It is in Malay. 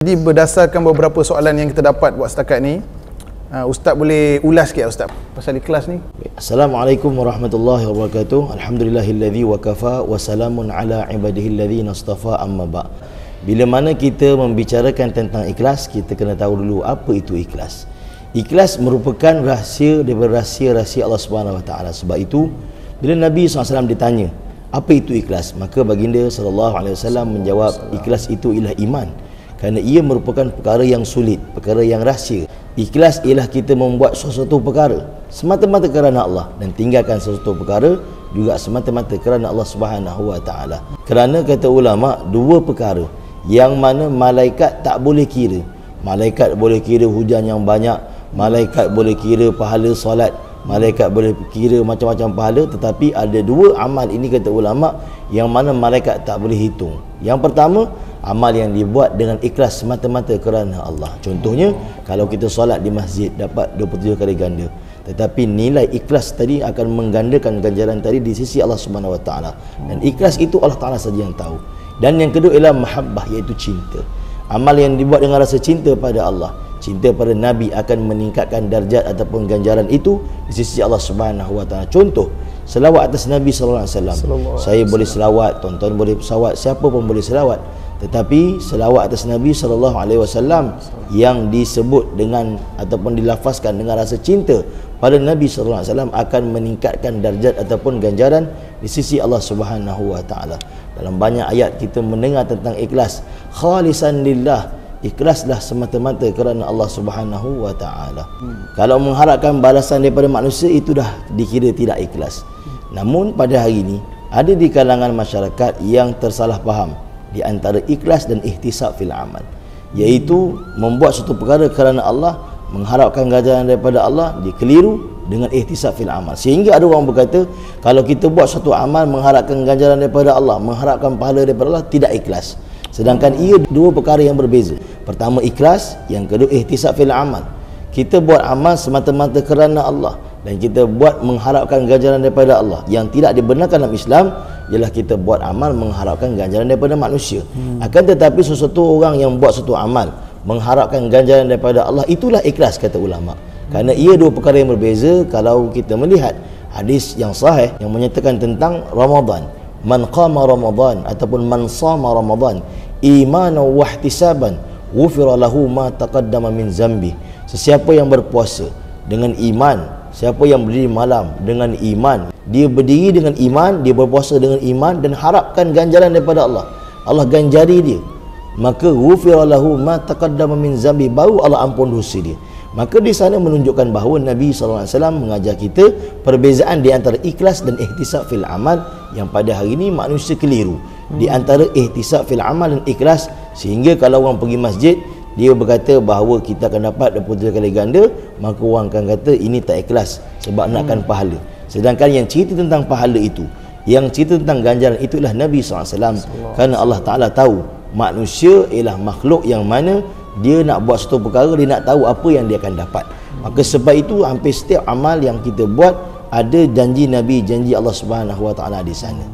Jadi berdasarkan beberapa soalan yang kita dapat buat setakat ni, Ustaz boleh ulas sikit Ustaz pasal ikhlas ni? Assalamualaikum warahmatullahi wabarakatuh. Alhamdulillahilladzi wa kafa wa salamun ala ibadihi alladzina istafa, amma ba'. Bila mana kita membicarakan tentang ikhlas, kita kena tahu dulu apa itu ikhlas. Ikhlas merupakan rahsia daripada rahsia-rahsia Allah Subhanahu Wa Taala. Sebab itu bila Nabi SAW ditanya apa itu ikhlas, maka baginda SAW menjawab, ikhlas itu ialah iman, kerana ia merupakan perkara yang sulit, perkara yang rahsia. Ikhlas ialah kita membuat sesuatu perkara semata-mata kerana Allah, dan tinggalkan sesuatu perkara juga semata-mata kerana Allah Subhanahu Wa Taala. Kerana kata ulama, dua perkara yang mana malaikat tak boleh kira. Malaikat boleh kira hujan yang banyak, malaikat boleh kira pahala solat, malaikat boleh kira macam-macam pahala, tetapi ada dua amal ini kata ulama yang mana malaikat tak boleh hitung. Yang pertama, amal yang dibuat dengan ikhlas semata-mata kerana Allah. Contohnya, kalau kita solat di masjid dapat 27 kali ganda, tetapi nilai ikhlas tadi akan menggandakan ganjaran tadi di sisi Allah Subhanahu Wa Taala. Dan ikhlas itu Allah Taala saja yang tahu. Dan yang kedua ialah mahabbah, iaitu cinta. Amal yang dibuat dengan rasa cinta pada Allah, cinta pada Nabi, akan meningkatkan darjat ataupun ganjaran itu di sisi Allah Subhanahu Wa Taala. Contoh, selawat atas Nabi sallallahu alaihi wasallam. Saya boleh selawat, tuan-tuan boleh selawat, siapa pun boleh selawat. Tetapi selawat atas Nabi sallallahu alaihi wasallam yang disebut dengan ataupun dilafazkan dengan rasa cinta pada Nabi sallallahu alaihi wasallam akan meningkatkan darjat ataupun ganjaran di sisi Allah Subhanahu Wa Taala. Dalam banyak ayat kita mendengar tentang ikhlas, khalisan lillah, ikhlaslah semata-mata kerana Allah Subhanahu Wa Taala. Kalau mengharapkan balasan daripada manusia, itu dah dikira tidak ikhlas. Namun pada hari ini ada di kalangan masyarakat yang tersalah faham di antara ikhlas dan ihtisab fil amal, iaitu membuat suatu perkara kerana Allah, mengharapkan ganjaran daripada Allah, dia keliru dengan ihtisab fil amal. Sehingga ada orang berkata, kalau kita buat suatu amal mengharapkan ganjaran daripada Allah, mengharapkan pahala daripada Allah, tidak ikhlas. Sedangkan ia dua perkara yang berbeza. Pertama ikhlas, yang kedua ihtisab fil amal. Kita buat amal semata-mata kerana Allah, dan kita buat mengharapkan ganjaran daripada Allah. Yang tidak dibenarkan dalam Islam ialah kita buat amal mengharapkan ganjaran daripada manusia. Akan tetapi sesuatu orang yang buat satu amal mengharapkan ganjaran daripada Allah, itulah ikhlas kata ulama. Kerana ia dua perkara yang berbeza. Kalau kita melihat hadis yang sahih yang menyatakan tentang Ramadan, man qama Ramadan ataupun man sama Ramadan imanan wa ihtisaban ghufira lahu ma taqaddama min zambi. Sesiapa yang berpuasa dengan iman, siapa yang berdiri malam dengan iman, dia berdiri dengan iman, dia berpuasa dengan iman dan harapkan ganjaran daripada Allah, Allah ganjari dia, maka ghufira lahu ma taqaddama min zambi, baru Allah ampun dosa dia. Maka di sana menunjukkan bahawa Nabi SAW mengajar kita perbezaan di antara ikhlas dan ihtisab fil amal, yang pada hari ini manusia keliru di antara ihtisab fil amal dan ikhlas. Sehingga kalau orang pergi masjid, dia berkata bahawa kita akan dapat 23 kali ganda, maka orang akan kata ini tak ikhlas sebab nakkan pahala. Sedangkan yang cerita tentang pahala itu, yang cerita tentang ganjaran, itulah Nabi SAW. Kerana Allah Ta'ala tahu manusia ialah makhluk yang mana dia nak buat satu perkara, dia nak tahu apa yang dia akan dapat. Maka sebab itu hampir setiap amal yang kita buat ada janji Nabi, janji Allah Subhanahu Wa Taala di sana.